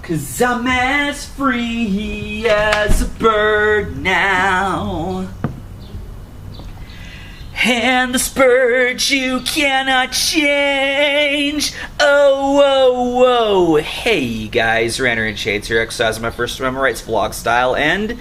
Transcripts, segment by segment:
'Cause I'm as free as a bird now. And the spurt you cannot change. Oh, whoa, whoa. Hey guys, RanterInShades here, exercising my first Amendment rights vlog style, and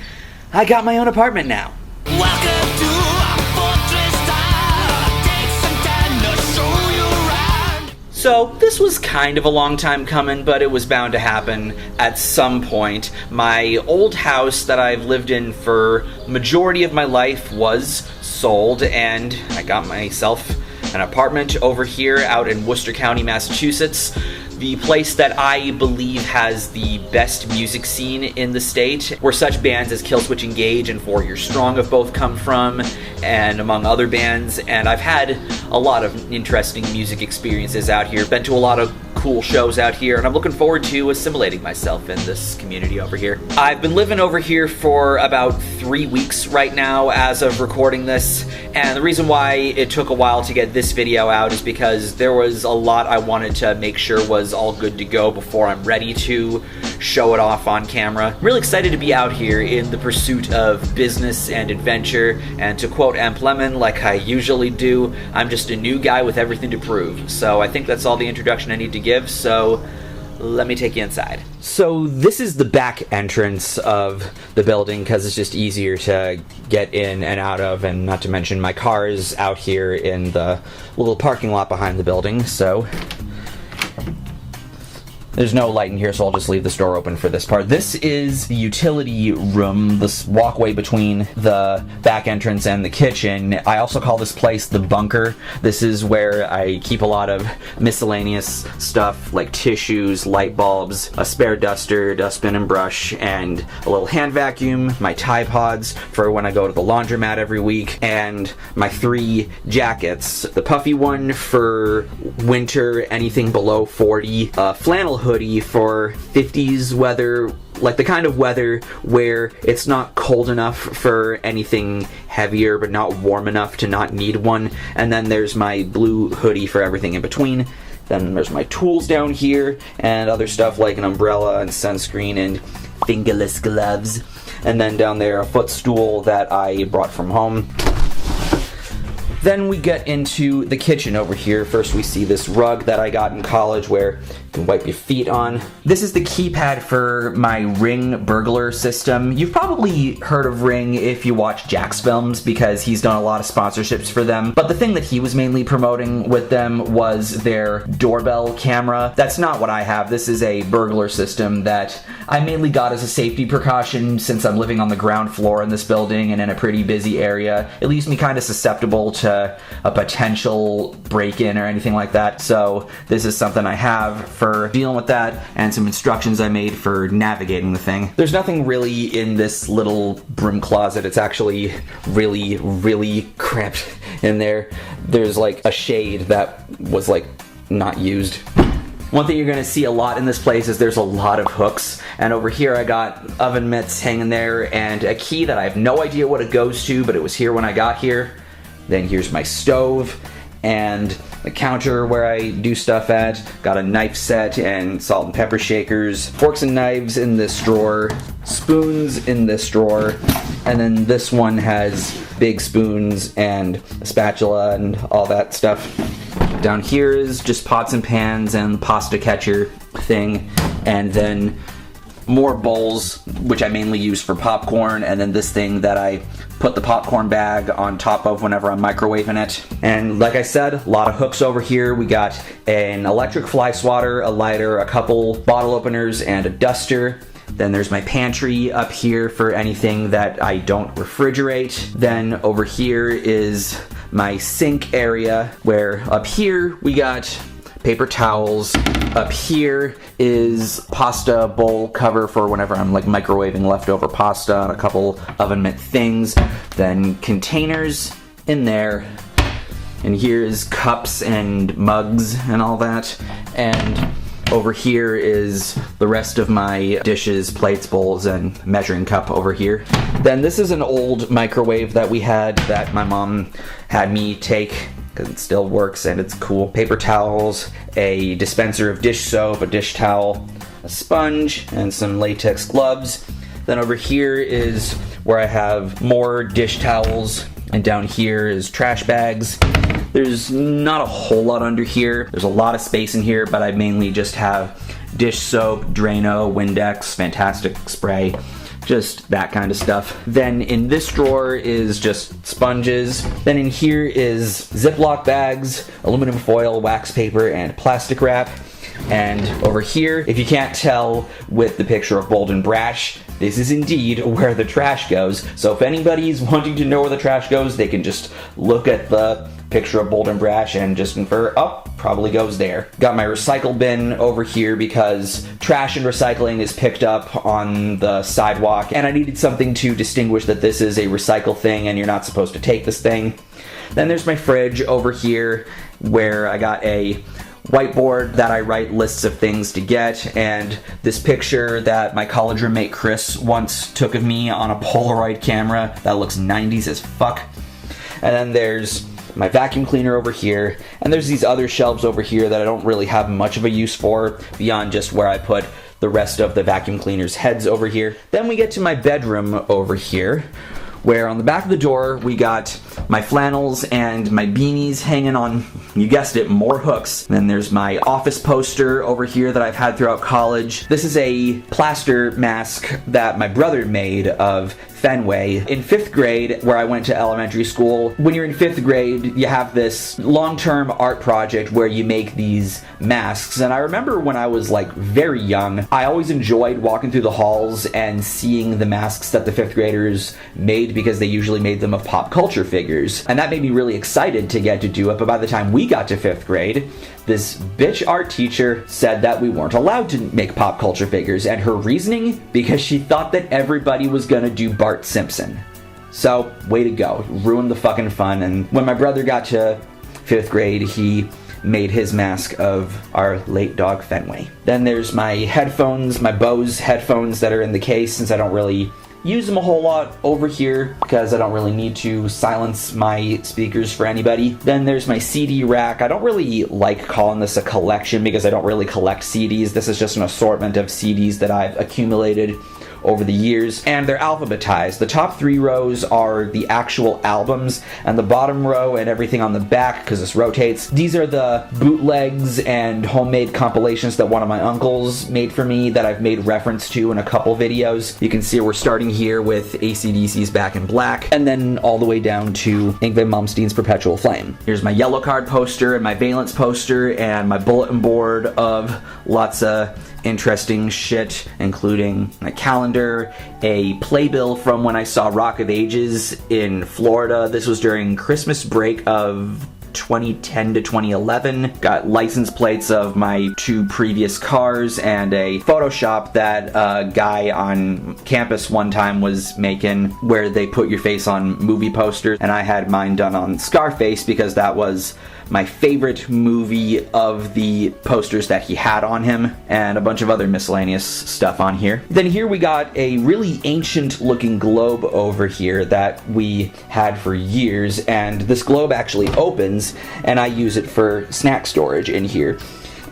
I got my own apartment now. Welcome to our fortress tower. Take some time to show you around. So, this was kind of a long time coming, but it was bound to happen at some point. My old house that I've lived in for majority of my life was sold, and I got myself an apartment over here out in Worcester County, Massachusetts. The place that I believe has the best music scene in the state, where such bands as Killswitch Engage and 4 Year Strong have both come from, and among other bands. And I've had a lot of interesting music experiences out here, been to a lot of cool shows out here, and I'm looking forward to assimilating myself in this community over here. I've been living over here for about 3 weeks right now as of recording this, and the reason why it took a while to get this video out is because there was a lot I wanted to make sure was all good to go before I'm ready to show it off on camera. I'm really excited to be out here in the pursuit of business and adventure, and to quote Amp Lemon like I usually do, I'm just a new guy with everything to prove. So I think that's all the introduction I need to give, so let me take you inside. So this is the back entrance of the building because it's just easier to get in and out of, and not to mention my car is out here in the little parking lot behind the building, so there's no light in here, so I'll just leave this door open for this part. This is the utility room, this walkway between the back entrance and the kitchen. I also call this place the bunker. This is where I keep a lot of miscellaneous stuff like tissues, light bulbs, a spare duster, dustbin and brush, and a little hand vacuum, my Tide Pods for when I go to the laundromat every week, and my 3 jackets. The puffy one for winter, anything below 40, flannel hoodie for 50s weather, like the kind of weather where it's not cold enough for anything heavier but not warm enough to not need one. And then there's my blue hoodie for everything in between. Then there's my tools down here and other stuff like an umbrella and sunscreen and fingerless gloves. And then down there a footstool that I brought from home. Then we get into the kitchen over here. First we see this rug that I got in college where you can wipe your feet on. This is the keypad for my Ring burglar system. You've probably heard of Ring if you watch Jack's films because he's done a lot of sponsorships for them. But the thing that he was mainly promoting with them was their doorbell camera. That's not what I have. This is a burglar system that I mainly got as a safety precaution since I'm living on the ground floor in this building and in a pretty busy area. It leaves me kind of susceptible to a potential break-in or anything like that. So this is something I have for dealing with that, and some instructions I made for navigating the thing. There's nothing really in this little broom closet. It's actually really, really cramped in there. There's like a shade that was like not used. One thing you're going to see a lot in this place is there's a lot of hooks, and over here I got oven mitts hanging there and a key that I have no idea what it goes to, but it was here when I got here. Then here's my stove and the counter where I do stuff at. Got a knife set and salt and pepper shakers, forks and knives in this drawer, spoons in this drawer, and then this one has big spoons and a spatula and all that stuff. Down here is just pots and pans and the pasta catcher thing, and then more bowls, which I mainly use for popcorn, and then this thing that I put the popcorn bag on top of whenever I'm microwaving it. And like I said, a lot of hooks over here. We got an electric fly swatter, a lighter, a couple bottle openers, and a duster. Then there's my pantry up here for anything that I don't refrigerate. Then over here is my sink area, where up here we got paper towels. Up here is pasta bowl cover for whenever I'm like microwaving leftover pasta and a couple oven mitt things. Then containers in there. And here's cups and mugs and all that. And over here is the rest of my dishes, plates, bowls, and measuring cup over here. Then this is an old microwave that we had that my mom had me take because it still works and it's cool. Paper towels, a dispenser of dish soap, a dish towel, a sponge and some latex gloves. Then over here is where I have more dish towels, and down here is trash bags. There's not a whole lot under here. There's a lot of space in here, but I mainly just have dish soap, Drano, Windex, Fantastic Spray, just that kind of stuff. Then in this drawer is just sponges. Then in here is Ziploc bags, aluminum foil, wax paper, and plastic wrap. And over here, if you can't tell with the picture of Bold and Brash, this is indeed where the trash goes. So if anybody's wanting to know where the trash goes, they can just look at the picture of Bold and Brash and just infer, oh, probably goes there. Got my recycle bin over here because trash and recycling is picked up on the sidewalk, and I needed something to distinguish that this is a recycle thing and you're not supposed to take this thing. Then there's my fridge over here where I got a whiteboard that I write lists of things to get, and this picture that my college roommate Chris once took of me on a Polaroid camera that looks 90s as fuck. And then there's my vacuum cleaner over here, and there's these other shelves over here that I don't really have much of a use for beyond just where I put the rest of the vacuum cleaner's heads over here. Then we get to my bedroom over here, where on the back of the door we got my flannels and my beanies hanging on, you guessed it, more hooks. Then there's my office poster over here that I've had throughout college. This is a plaster mask that my brother made of Fenway. In 5th grade, where I went to elementary school, when you're in 5th grade, you have this long-term art project where you make these masks. And I remember when I was like very young, I always enjoyed walking through the halls and seeing the masks that the 5th graders made, because they usually made them of pop culture figures. And that made me really excited to get to do it. But by the time we got to 5th grade, this bitch art teacher said that we weren't allowed to make pop culture figures, and her reasoning, because she thought that everybody was gonna do Bart Simpson. So, way to go. Ruined the fucking fun. And when my brother got to 5th grade, he made his mask of our late dog Fenway. Then there's my headphones, my Bose headphones that are in the case, since I don't really use them a whole lot over here because I don't really need to silence my speakers for anybody. Then there's my CD rack. I don't really like calling this a collection because I don't really collect CDs. This is just an assortment of CDs that I've accumulated over the years, and they're alphabetized. The top 3 rows are the actual albums, and the bottom row and everything on the back, because this rotates, these are the bootlegs and homemade compilations that one of my uncles made for me that I've made reference to in a couple videos. You can see we're starting here with AC/DC's Back in Black, and then all the way down to Yngwie Malmsteen's Perpetual Flame. Here's my yellow card poster and my Valence poster and my bulletin board of lots of interesting shit, including a calendar, a playbill from when I saw Rock of Ages in Florida. This was during Christmas break of 2010 to 2011. Got license plates of my 2 previous cars and a Photoshop that a guy on campus one time was making where they put your face on movie posters, and I had mine done on Scarface because that was my favorite movie of the posters that he had on him, and a bunch of other miscellaneous stuff on here. Then here we got a really ancient looking globe over here that we had for years, and this globe actually opens, and I use it for snack storage in here.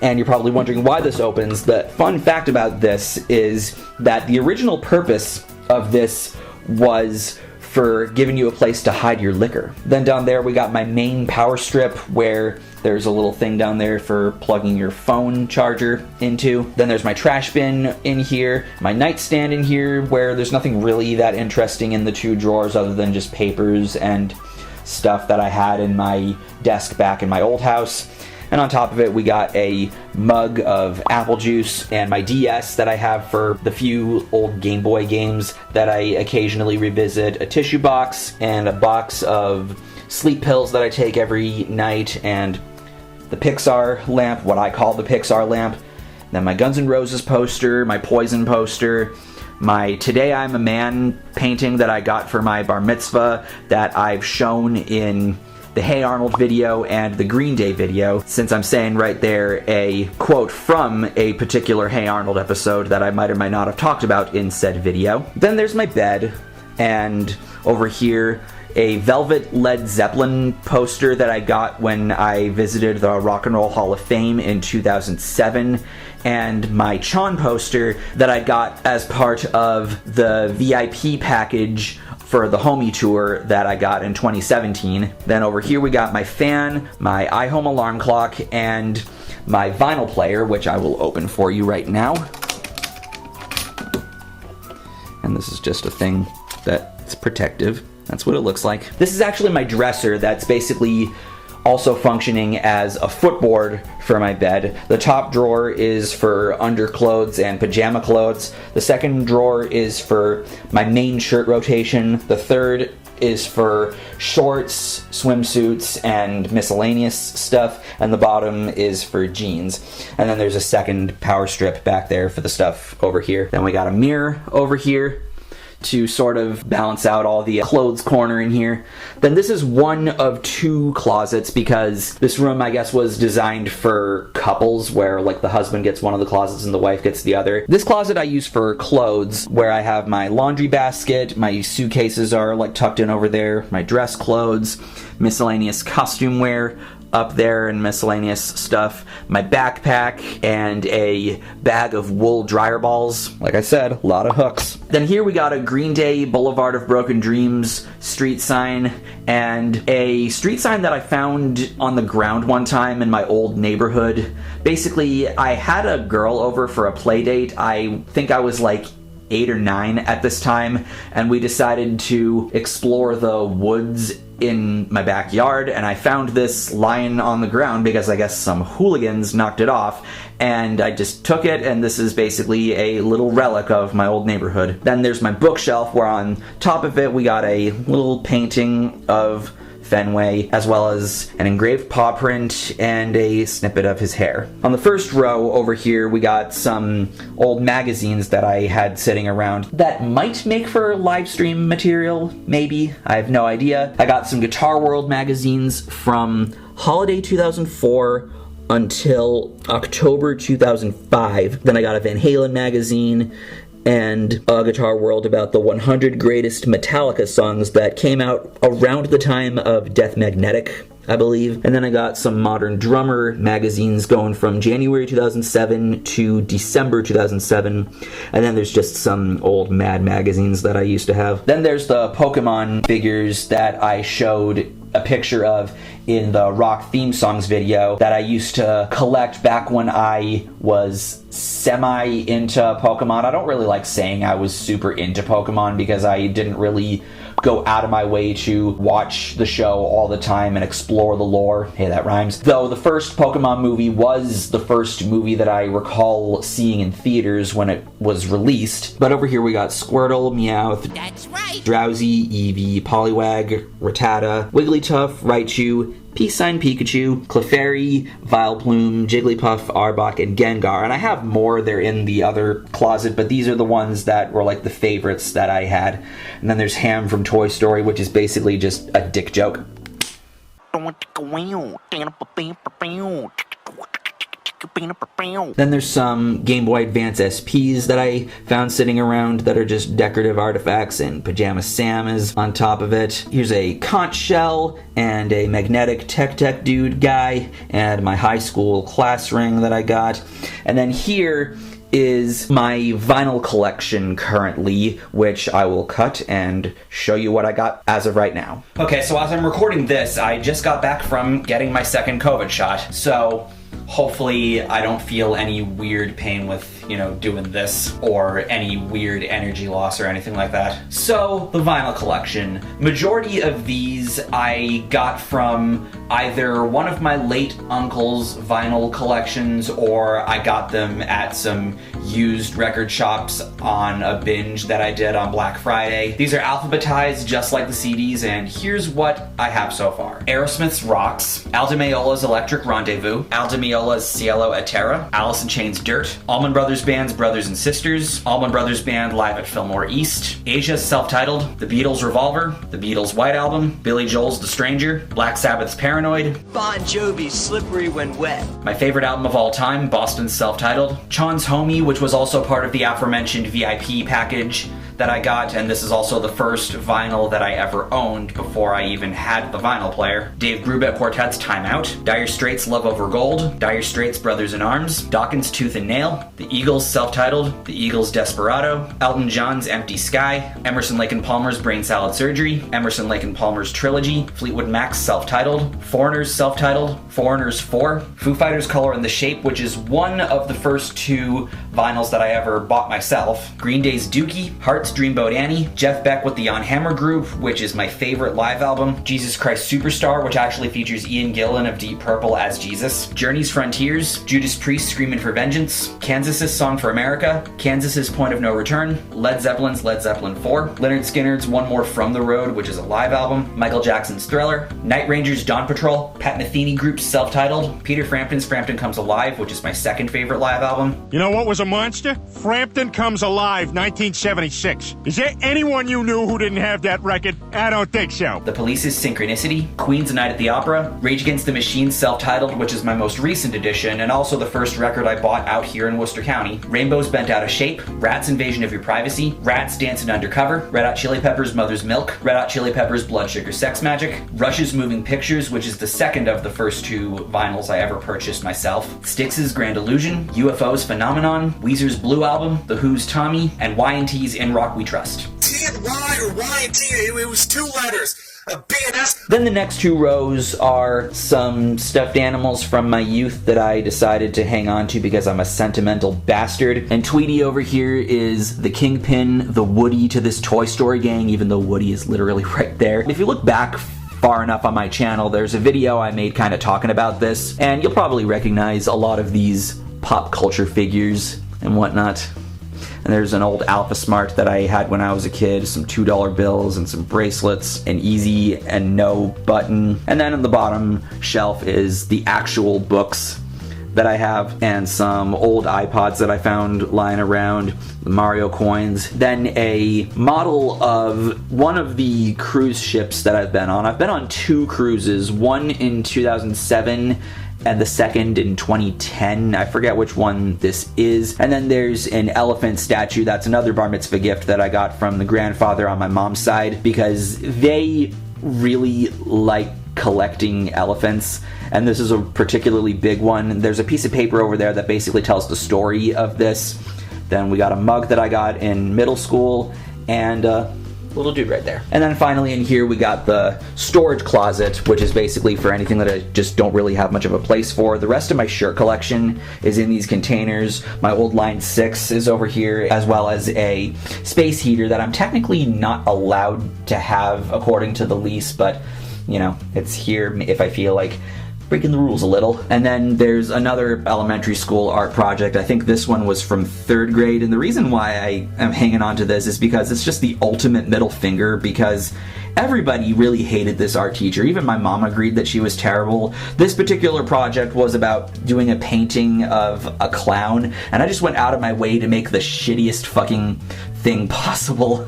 And you're probably wondering why this opens. The fun fact about this is that the original purpose of this was for giving you a place to hide your liquor. Then down there we got my main power strip where there's a little thing down there for plugging your phone charger into. Then there's my trash bin in here, my nightstand in here where there's nothing really that interesting in the 2 drawers other than just papers and stuff that I had in my desk back in my old house. And on top of it, we got a mug of apple juice and my DS that I have for the few old Game Boy games that I occasionally revisit, a tissue box, and a box of sleep pills that I take every night, and the Pixar lamp, what I call the Pixar lamp. Then my Guns N' Roses poster, my Poison poster, my Today I'm a Man painting that I got for my bar mitzvah that I've shown in the Hey Arnold video and the Green Day video, since I'm saying right there a quote from a particular Hey Arnold episode that I might or might not have talked about in said video. Then there's my bed, and over here a velvet Led Zeppelin poster that I got when I visited the Rock and Roll Hall of Fame in 2007, and my Chon poster that I got as part of the VIP package for the Homie tour that I got in 2017. Then over here we got my fan, my iHome alarm clock, and my vinyl player, which I will open for you right now. And this is just a thing that's protective. That's what it looks like. This is actually my dresser that's basically also functioning as a footboard for my bed. The top drawer is for underclothes and pajama clothes. The second drawer is for my main shirt rotation. The third is for shorts, swimsuits, and miscellaneous stuff, and the bottom is for jeans. And then there's a second power strip back there for the stuff over here. Then we got a mirror over here to sort of balance out all the clothes corner in here. Then this is one of two closets, because this room, I guess, was designed for couples, where like the husband gets one of the closets and the wife gets the other. This closet I use for clothes, where I have my laundry basket, my suitcases are like tucked in over there, my dress clothes, miscellaneous costume wear up there and miscellaneous stuff, my backpack, and a bag of wool dryer balls. Like I said, a lot of hooks. Then here we got a Green Day Boulevard of Broken Dreams street sign, and a street sign that I found on the ground one time in my old neighborhood. Basically, I had a girl over for a play date. I think I was like 8 or 9 at this time, and we decided to explore the woods in my backyard, and I found this lying on the ground because I guess some hooligans knocked it off, and I just took it, and this is basically a little relic of my old neighborhood. Then there's my bookshelf, where on top of it we got a little painting of Fenway, as well as an engraved paw print and a snippet of his hair. On the first row over here, we got some old magazines that I had sitting around that might make for live stream material, maybe. I have no idea. I got some Guitar World magazines from holiday 2004 until October 2005. Then I got a Van Halen magazine and a Guitar World about the 100 greatest Metallica songs that came out around the time of Death Magnetic, I believe. And then I got some Modern Drummer magazines going from January 2007 to December 2007. And then there's just some old Mad magazines that I used to have. Then there's the Pokemon figures that I showed a picture of in the Rock Theme Songs video that I used to collect back when I was semi into Pokemon. I don't really like saying I was super into Pokemon because I didn't really go out of my way to watch the show all the time and explore the lore. Hey, that rhymes. Though the first Pokemon movie was the first movie that I recall seeing in theaters when it was released. But over here we got Squirtle, Meowth, That's right. Drowsy, Eevee, Poliwag, Rattata, Wigglytuff, Raichu, Peace Sign Pikachu, Clefairy, Vileplume, Jigglypuff, Arbok, and Gengar. And I have more. They're in the other closet, but these are the ones that were like the favorites that I had. And then there's Ham from Toy Story, which is basically just a dick joke. Then there's some Game Boy Advance SPs that I found sitting around that are just decorative artifacts, and Pajama Sam is on top of it. Here's a conch shell and a magnetic Tech Dude guy and my high school class ring that I got. And then here is my vinyl collection currently, which I will cut and show you what I got as of right now. Okay, so as I'm recording this, I just got back from getting my second COVID shot, so hopefully I don't feel any weird pain with, doing this, or any weird energy loss or anything like that. So, the vinyl collection. Majority of these I got from either one of my late uncle's vinyl collections, or I got them at some used record shops on a binge that I did on Black Friday. These are alphabetized just like the CDs, and here's what I have so far. Aerosmith's Rocks, Aldo Meola's Electric Rendezvous, Aldo Meola's Cielo et Terra, Alice in Chains' Dirt, Allman Brothers Band's Brothers and Sisters, Allman Brothers Band live at Fillmore East, Asia's Self-Titled, The Beatles' Revolver, The Beatles' White Album, Billy Joel's The Stranger, Black Sabbath's Paranoid, Bon Jovi's Slippery When Wet, my favorite album of all time, Boston's Self-Titled, Chon's Homie, which was also part of the aforementioned VIP package, that I got, and this is also the first vinyl that I ever owned before I even had the vinyl player. Dave Brubeck Quartet's Time Out, Dire Straits' Love Over Gold, Dire Straits' Brothers in Arms, Dawkins' Tooth and Nail, The Eagles' Self-Titled, The Eagles' Desperado, Elton John's Empty Sky, Emerson, Lake and Palmer's Brain Salad Surgery, Emerson, Lake and Palmer's Trilogy, Fleetwood Mac's Self-Titled, Foreigner's Self-Titled, Foreigners 4, Foo Fighters' Color and the Shape, which is one of the first two vinyls that I ever bought myself, Green Day's Dookie, Heart's Dreamboat Annie, Jeff Beck with the Jan Hammer Group, which is my favorite live album, Jesus Christ Superstar, which actually features Ian Gillan of Deep Purple as Jesus, Journey's Frontiers, Judas Priest Screamin' for Vengeance, Kansas's Song for America, Kansas's Point of No Return, Led Zeppelin's Led Zeppelin 4, Lynyrd Skynyrd's One More From the Road, which is a live album, Michael Jackson's Thriller, Night Ranger's Dawn Patrol, Pat Metheny Group's Self-Titled, Peter Frampton's Frampton Comes Alive, which is my second favorite live album. You know what was a monster? Frampton Comes Alive, 1976. Is there anyone you knew who didn't have that record? I don't think so. The Police's Synchronicity, Queen's Night at the Opera, Rage Against the Machine's Self-Titled, which is my most recent edition, and also the first record I bought out here in Worcester County, Rainbows Bent Out of Shape, Rat's Invasion of Your Privacy, Rats Dancing Undercover, Red Hot Chili Peppers' Mother's Milk, Red Hot Chili Peppers' Blood Sugar Sex Magic, Rush's Moving Pictures, which is the second of the first two vinyls I ever purchased myself, Styx's Grand Illusion, UFO's Phenomenon, Weezer's Blue Album, The Who's Tommy, and Y&T's In Rock We Trust. T and Y or Y and T, it was two letters. B and S. Then the next two rows are some stuffed animals from my youth that I decided to hang on to because I'm a sentimental bastard. And Tweety over here is the Kingpin, the Woody to this Toy Story gang, even though Woody is literally right there. If you look back far enough on my channel, there's a video I made kind of talking about this, and you'll probably recognize a lot of these pop culture figures and whatnot. And there's an old Alpha Smart that I had when I was a kid, some $2 bills and some bracelets, an easy and no button. And then on the bottom shelf is the actual books that I have and some old iPods that I found lying around, the Mario coins. Then a model of one of the cruise ships that I've been on. I've been on two cruises, one in 2007 and the second in 2010. I forget which one this is. And then there's an elephant statue. That's another bar mitzvah gift that I got from the grandfather on my mom's side because they really like collecting elephants, and this is a particularly big one. There's a piece of paper over there that basically tells the story of this. Then we got a mug that I got in middle school, and little dude right there. And then finally in here we got the storage closet, which is basically for anything that I just don't really have much of a place for. The rest of my shirt collection is in these containers. My old Line 6 is over here, as well as a space heater that I'm technically not allowed to have according to the lease, but you know, it's here if I feel like breaking the rules a little. And then there's another elementary school art project. I think this one was from 3rd grade, and the reason why I am hanging on to this is because it's just the ultimate middle finger, because everybody really hated this art teacher. Even my mom agreed that she was terrible. This particular project was about doing a painting of a clown, and I just went out of my way to make the shittiest fucking thing possible.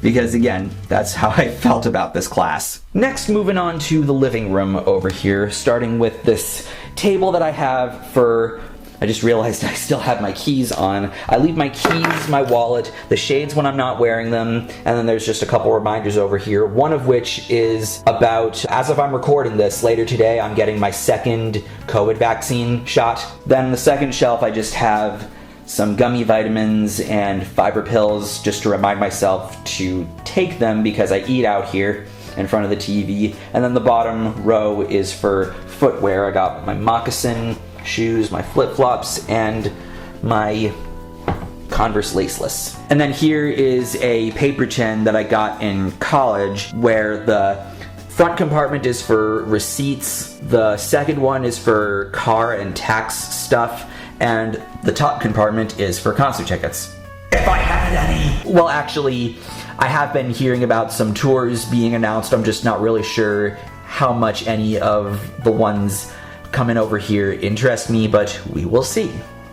Because again, that's how I felt about this class. Next, moving on to the living room over here, starting with this table that I have for, I just realized I still have my keys on. I leave my keys, my wallet, the shades when I'm not wearing them, and then there's just a couple reminders over here, one of which is about, as of I'm recording this, later today I'm getting my second COVID vaccine shot. Then on the second shelf I just have some gummy vitamins and fiber pills just to remind myself to take them because I eat out here in front of the TV. And then the bottom row is for footwear. I got my moccasin shoes, my flip-flops, and my Converse laceless. And then here is a paper tin that I got in college where the front compartment is for receipts, the second one is for car and tax stuff, and the top compartment is for concert tickets. If I had any! Well, actually, I have been hearing about some tours being announced. I'm just not really sure how much any of the ones coming over here interest me, but we will see.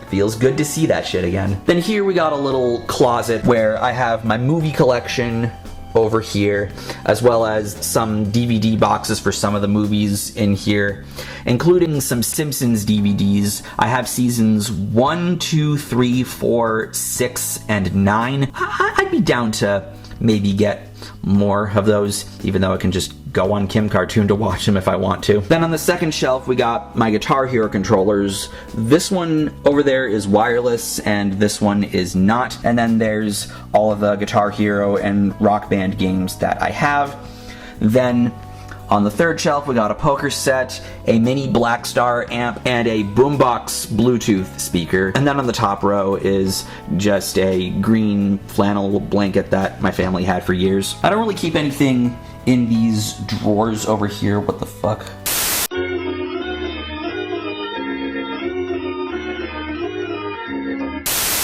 Feels good to see that shit again. Then here we got a little closet where I have my movie collection, over here, as well as some DVD boxes for some of the movies in here, including some Simpsons DVDs. I have seasons 1, 2, 3, 4, 6, and 9. I'd be down to maybe get more of those, even though I can just go on Kim Cartoon to watch them if I want to. Then on the second shelf, we got my Guitar Hero controllers. This one over there is wireless, and this one is not. And then there's all of the Guitar Hero and Rock Band games that I have. Then on the third shelf, we got a poker set, a mini Black Star amp, and a boombox Bluetooth speaker. And then on the top row is just a green flannel blanket that my family had for years. I don't really keep anything in these drawers over here. What the fuck?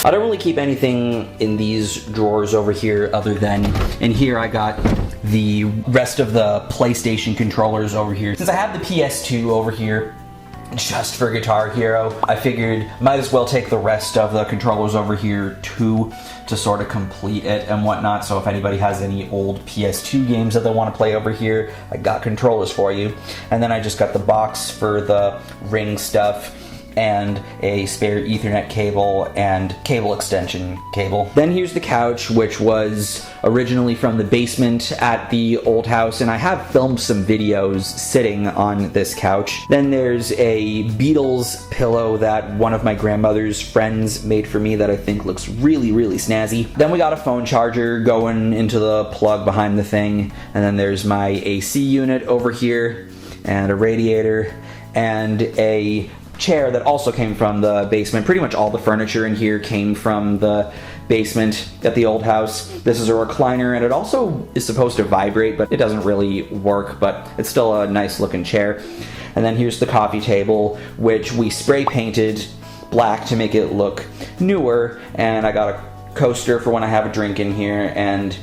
I don't really keep anything in these drawers over here other than in here I got the rest of the PlayStation controllers over here. Since I have the PS2 over here just for Guitar Hero, I figured might as well take the rest of the controllers over here too to sort of complete it and whatnot. So if anybody has any old PS2 games that they want to play over here, I got controllers for you. And then I just got the box for the ring stuff and a spare Ethernet cable and cable extension cable. Then here's the couch, which was originally from the basement at the old house, and I have filmed some videos sitting on this couch. Then there's a Beatles pillow that one of my grandmother's friends made for me that I think looks really, really snazzy. Then we got a phone charger going into the plug behind the thing, and then there's my AC unit over here, and a radiator, and a chair that also came from the basement. Pretty much all the furniture in here came from the basement at the old house. This is a recliner, and it also is supposed to vibrate, but it doesn't really work, but it's still a nice looking chair. And then here's the coffee table, which we spray painted black to make it look newer, and I got a coaster for when I have a drink in here, and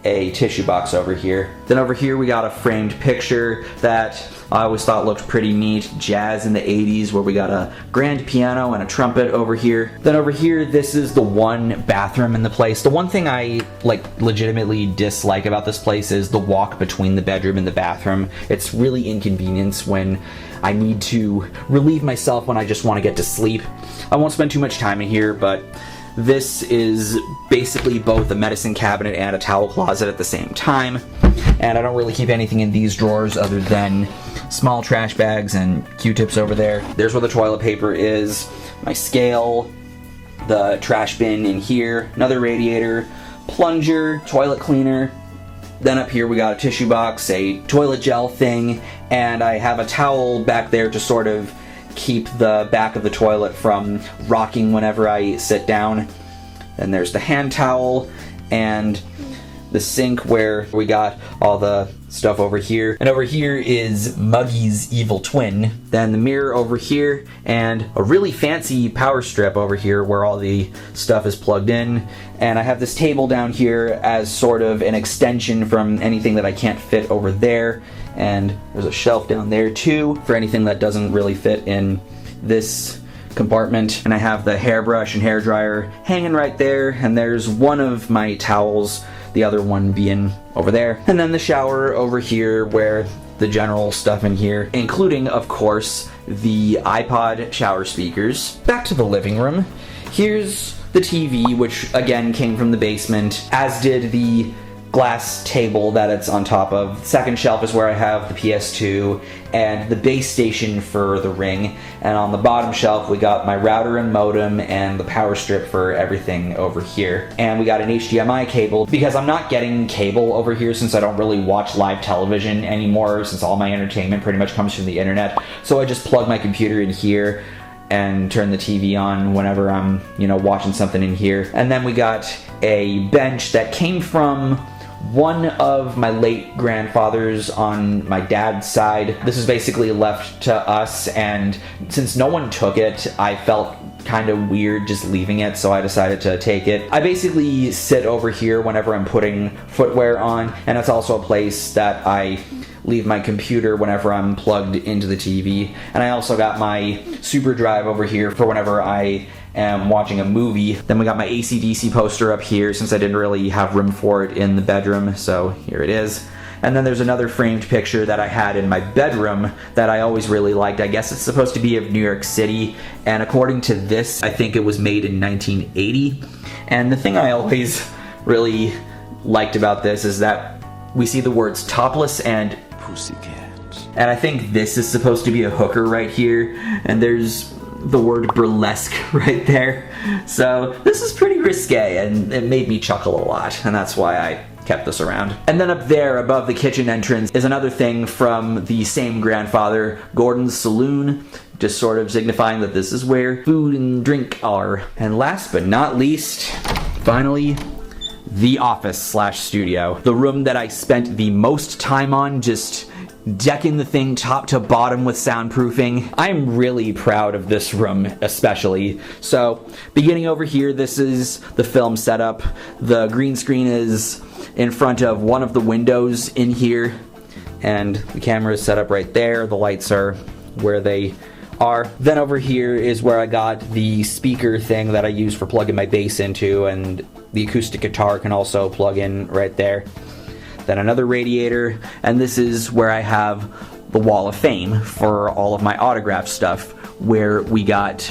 a tissue box over here. Then over here we got a framed picture that I always thought looked pretty neat. Jazz in the 80s, where we got a grand piano and a trumpet over here. Then over here, this is the one bathroom in the place. The one thing I legitimately dislike about this place is the walk between the bedroom and the bathroom. It's really inconvenience when I need to relieve myself when I just want to get to sleep. I won't spend too much time in here, but this is basically both a medicine cabinet and a towel closet at the same time. And I don't really keep anything in these drawers other than small trash bags and Q-tips over there. There's where the toilet paper is, my scale, the trash bin in here, another radiator, plunger, toilet cleaner. Then up here we got a tissue box, a toilet gel thing, and I have a towel back there to sort of keep the back of the toilet from rocking whenever I sit down. Then there's the hand towel and the sink where we got all the stuff over here. And over here is Muggy's evil twin. Then the mirror over here, and a really fancy power strip over here where all the stuff is plugged in. And I have this table down here as sort of an extension from anything that I can't fit over there. And there's a shelf down there too for anything that doesn't really fit in this compartment. And I have the hairbrush and hair dryer hanging right there, and there's one of my towels, the other one being over there. And then the shower over here where the general stuff in here, including, of course, the iPod shower speakers. Back to the living room. Here's the TV, which again came from the basement, as did the glass table that it's on top of. Second shelf is where I have the PS2 and the base station for the Ring, and on the bottom shelf we got my router and modem and the power strip for everything over here. And we got an HDMI cable because I'm not getting cable over here since I don't really watch live television anymore, since all my entertainment pretty much comes from the internet. So I just plug my computer in here and turn the TV on whenever I'm, watching something in here. And then we got a bench that came from one of my late grandfathers on my dad's side. This is basically left to us, and since no one took it, I felt kind of weird just leaving it, so I decided to take it. I basically sit over here whenever I'm putting footwear on, and it's also a place that I leave my computer whenever I'm plugged into the TV. And I also got my super drive over here for whenever I am watching a movie. Then we got my AC/DC poster up here since I didn't really have room for it in the bedroom, so here it is. And then there's another framed picture that I had in my bedroom that I always really liked. I guess it's supposed to be of New York City, and according to this, I think it was made in 1980. And the thing I always really liked about this is that we see the words topless and pussycat. And I think this is supposed to be a hooker right here, and there's the word burlesque right there. So this is pretty risque, and it made me chuckle a lot, and that's why I kept this around. And then up there above the kitchen entrance is another thing from the same grandfather, Gordon's Saloon, just sort of signifying that this is where food and drink are. And last but not least, finally, the office/studio. The room that I spent the most time on, just decking the thing top to bottom with soundproofing. I'm really proud of this room especially. So beginning over here, this is the film setup. The green screen is in front of one of the windows in here, and the camera is set up right there. The lights are where they are. Then over here is where I got the speaker thing that I use for plugging my bass into, and the acoustic guitar can also plug in right there. Then another radiator, and this is where I have the Wall of Fame for all of my autograph stuff, where we got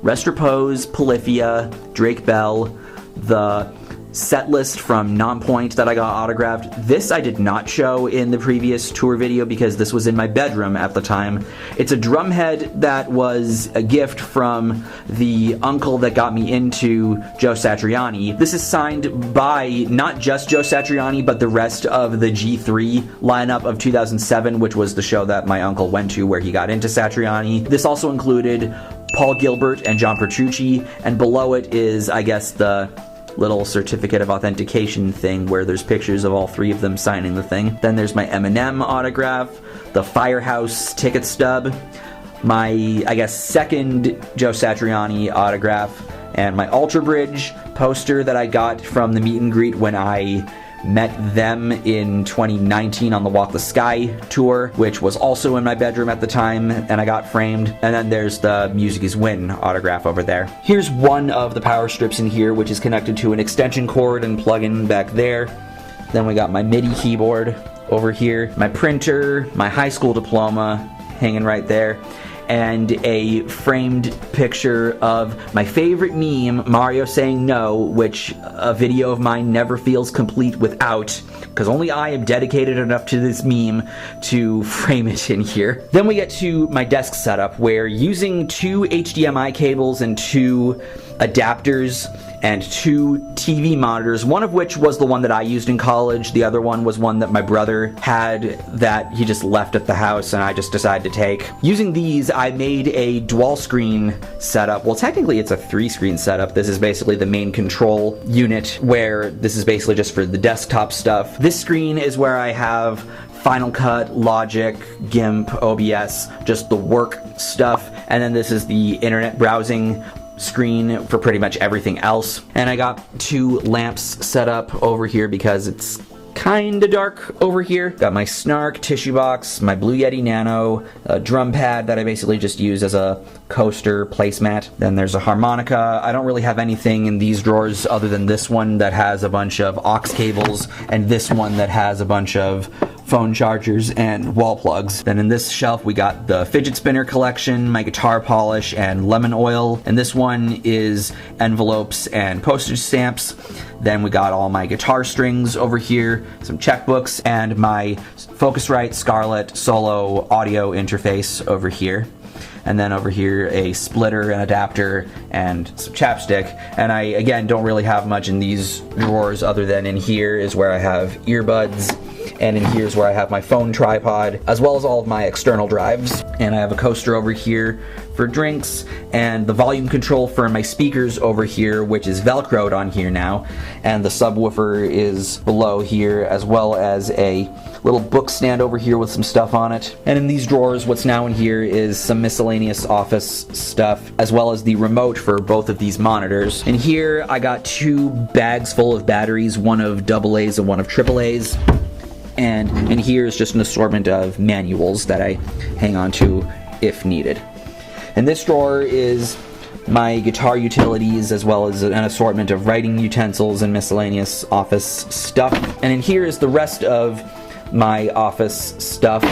Rest Repose, Polyphia, Drake Bell, the set list from Nonpoint that I got autographed. This I did not show in the previous tour video because this was in my bedroom at the time. It's a drum head that was a gift from the uncle that got me into Joe Satriani. This is signed by not just Joe Satriani, but the rest of the G3 lineup of 2007, which was the show that my uncle went to where he got into Satriani. This also included Paul Gilbert and John Petrucci, and below it is, I guess, the little certificate of authentication thing where there's pictures of all three of them signing the thing. Then there's my Eminem autograph, the Firehouse ticket stub, my, I guess, second Joe Satriani autograph, and my Ultra Bridge poster that I got from the meet and greet when I met them in 2019 on the Walk the Sky tour, which was also in my bedroom at the time, and I got framed. And then there's the Music Is Win autograph over there. Here's one of the power strips in here, which is connected to an extension cord and plug-in back there. Then we got my MIDI keyboard over here, my printer, my high school diploma hanging right there, and a framed picture of my favorite meme, Mario saying no, which a video of mine never feels complete without, because only I am dedicated enough to this meme to frame it in here. Then we get to my desk setup, where using 2 HDMI cables and 2 adapters and 2 TV monitors, one of which was the one that I used in college, the other one was one that my brother had that he just left at the house and I just decided to take. Using these, I made a dual screen setup. Well, technically it's a 3-screen setup. This is basically the main control unit, where this is basically just for the desktop stuff. This screen is where I have Final Cut, Logic, GIMP, OBS, just the work stuff, and then this is the internet browsing screen for pretty much everything else. And I got 2 lamps set up over here because it's kinda dark over here. Got my Snark tissue box, my Blue Yeti Nano, a drum pad that I basically just use as a coaster placemat. Then there's a harmonica. I don't really have anything in these drawers other than this one that has a bunch of aux cables, and this one that has a bunch of phone chargers and wall plugs. Then in this shelf we got the fidget spinner collection, my guitar polish, and lemon oil. And this one is envelopes and postage stamps. Then we got all my guitar strings over here, some checkbooks, and my Focusrite Scarlett Solo audio interface over here. And then over here a splitter, an adapter, and some chapstick. And I, again, don't really have much in these drawers other than in here is where I have earbuds, and in here's where I have my phone tripod, as well as all of my external drives. And I have a coaster over here for drinks, and the volume control for my speakers over here, which is velcroed on here now, and the subwoofer is below here, as well as a little book stand over here with some stuff on it. And in these drawers, what's now in here is some miscellaneous office stuff, as well as the remote for both of these monitors. And here I got 2 bags full of batteries, one of AA's and one of AAA's. And in here is just an assortment of manuals that I hang on to if needed. And this drawer is my guitar utilities, as well as an assortment of writing utensils and miscellaneous office stuff. And in here is the rest of my office stuff,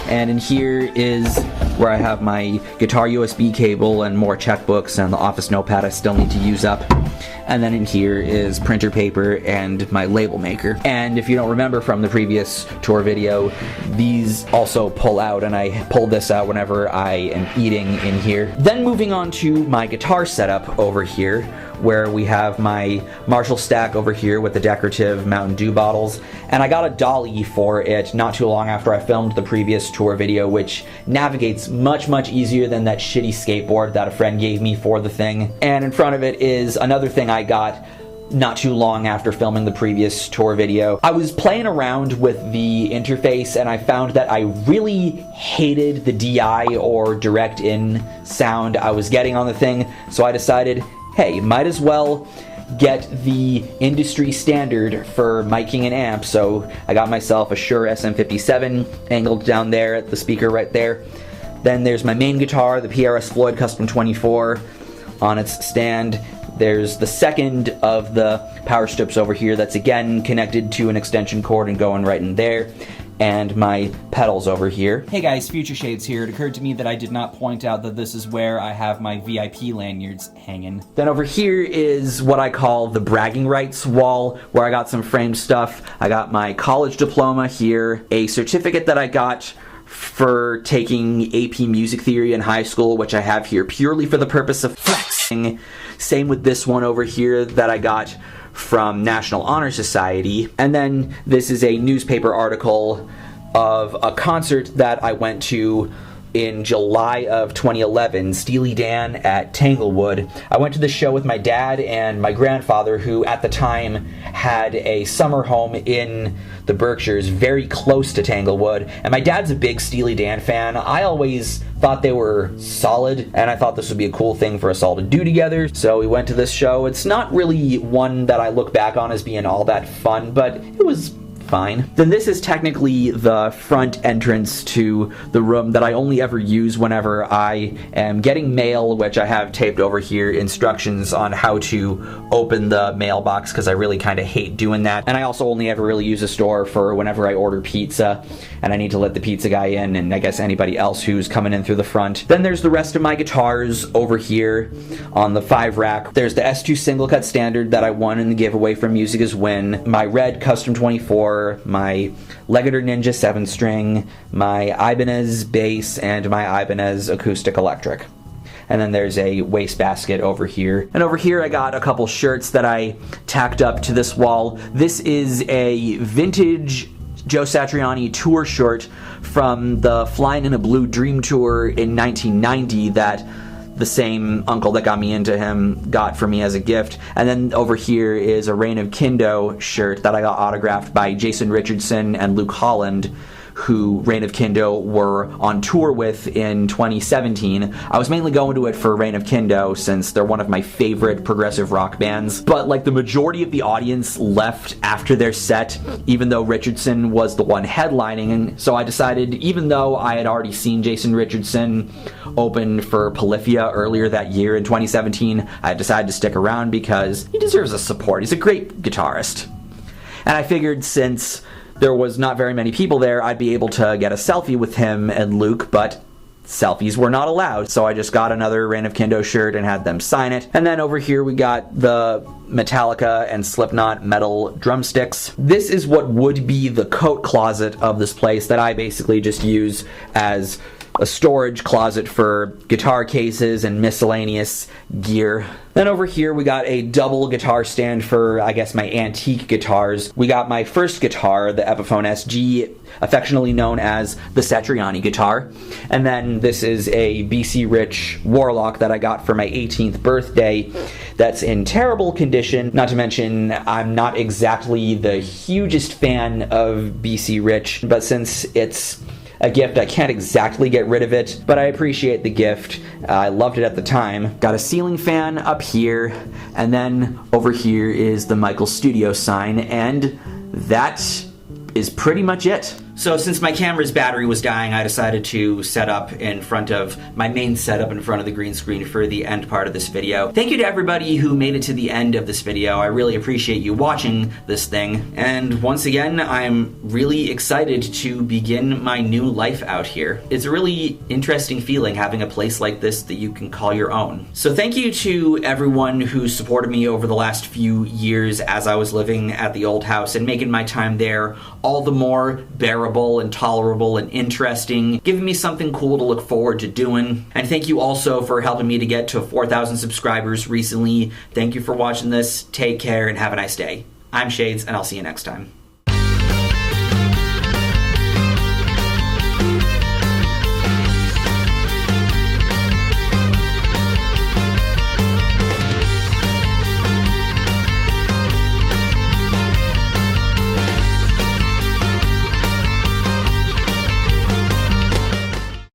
and in here is where I have my guitar USB cable and more checkbooks and the office notepad I still need to use up. And then in here is printer paper and my label maker. And if you don't remember from the previous tour video, these also pull out, and I pull this out whenever I am eating in here. Then moving on to my guitar setup over here, where we have my Marshall stack over here with the decorative Mountain Dew bottles. And I got a dolly for it not too long after I filmed the previous tour video, which navigates much easier than that shitty skateboard that a friend gave me for the thing. And in front of it is another thing I got not too long after filming the previous tour video. I was playing around with the interface and I found that I really hated the DI or direct in sound I was getting on the thing, so I decided, hey, might as well get the industry standard for miking an amp. So I got myself a Shure SM57 angled down there at the speaker right there. Then there's my main guitar, the PRS Floyd Custom 24 on its stand. There's the second of the power strips over here that's again connected to an extension cord and going right in there. And my pedals over here. Hey guys, Future Shades here. It occurred to me that I did not point out that this is where I have my VIP lanyards hanging. Then over here is what I call the bragging rights wall, where I got some framed stuff. I got my college diploma here, a certificate that I got for taking AP Music Theory in high school, which I have here purely for the purpose of flexing. Same with this one over here that I got from National Honor Society. And then this is a newspaper article of a concert that I went to in July of 2011, Steely Dan at Tanglewood. I went to this show with my dad and my grandfather, who at the time had a summer home in the Berkshires very close to Tanglewood, and my dad's a big Steely Dan fan. I always thought they were solid, and I thought this would be a cool thing for us all to do together, so we went to this show. It's not really one that I look back on as being all that fun, but it was fine. Then this is technically the front entrance to the room that I only ever use whenever I am getting mail, which I have taped over here, instructions on how to open the mailbox, because I really kind of hate doing that. And I also only ever really use a store for whenever I order pizza and I need to let the pizza guy in, and I guess anybody else who's coming in through the front. Then there's the rest of my guitars over here on the 5 rack. There's the S2 single cut standard that I won in the giveaway from Music Is Win, my red Custom 24, my Legator Ninja 7-string, my Ibanez bass, and my Ibanez acoustic electric. And then there's a wastebasket over here. And over here I got a couple shirts that I tacked up to this wall. This is a vintage Joe Satriani tour shirt from the Flying in a Blue Dream tour in 1990 that the same uncle that got me into him got for me as a gift. And then over here is a Reign of Kindo shirt that I got autographed by Jason Richardson and Luke Holland, who Reign of Kindo were on tour with in 2017. I was mainly going to it for Reign of Kindo since they're one of my favorite progressive rock bands, but like the majority of the audience left after their set, even though Richardson was the one headlining. And so I decided, even though I had already seen Jason Richardson open for Polyphia earlier that year in 2017, I decided to stick around because he deserves the support. He's a great guitarist. And I figured since there was not very many people there, I'd be able to get a selfie with him and Luke, but selfies were not allowed, so I just got another Reign of Kindo shirt and had them sign it. And then over here we got the Metallica and Slipknot metal drumsticks. This is what would be the coat closet of this place that I basically just use as a storage closet for guitar cases and miscellaneous gear. Then over here we got a double guitar stand for, I guess, my antique guitars. We got my first guitar, the Epiphone SG, affectionately known as the Satriani guitar. And then this is a BC Rich Warlock that I got for my 18th birthday that's in terrible condition. Not to mention, I'm not exactly the hugest fan of BC Rich, but since it's a gift, I can't exactly get rid of it, but I appreciate the gift. I loved it at the time. Got a ceiling fan up here, and then over here is the Michael Studio sign, and that is pretty much it. So since my camera's battery was dying, I decided to set up in front of my main setup in front of the green screen for the end part of this video. Thank you to everybody who made it to the end of this video. I really appreciate you watching this thing. And once again, I'm really excited to begin my new life out here. It's a really interesting feeling having a place like this that you can call your own. So thank you to everyone who supported me over the last few years as I was living at the old house and making my time there all the more bearable and tolerable and interesting, giving me something cool to look forward to doing. And thank you also for helping me to get to 4,000 subscribers recently. Thank you for watching this. Take care and have a nice day. I'm Shades, and I'll see you next time.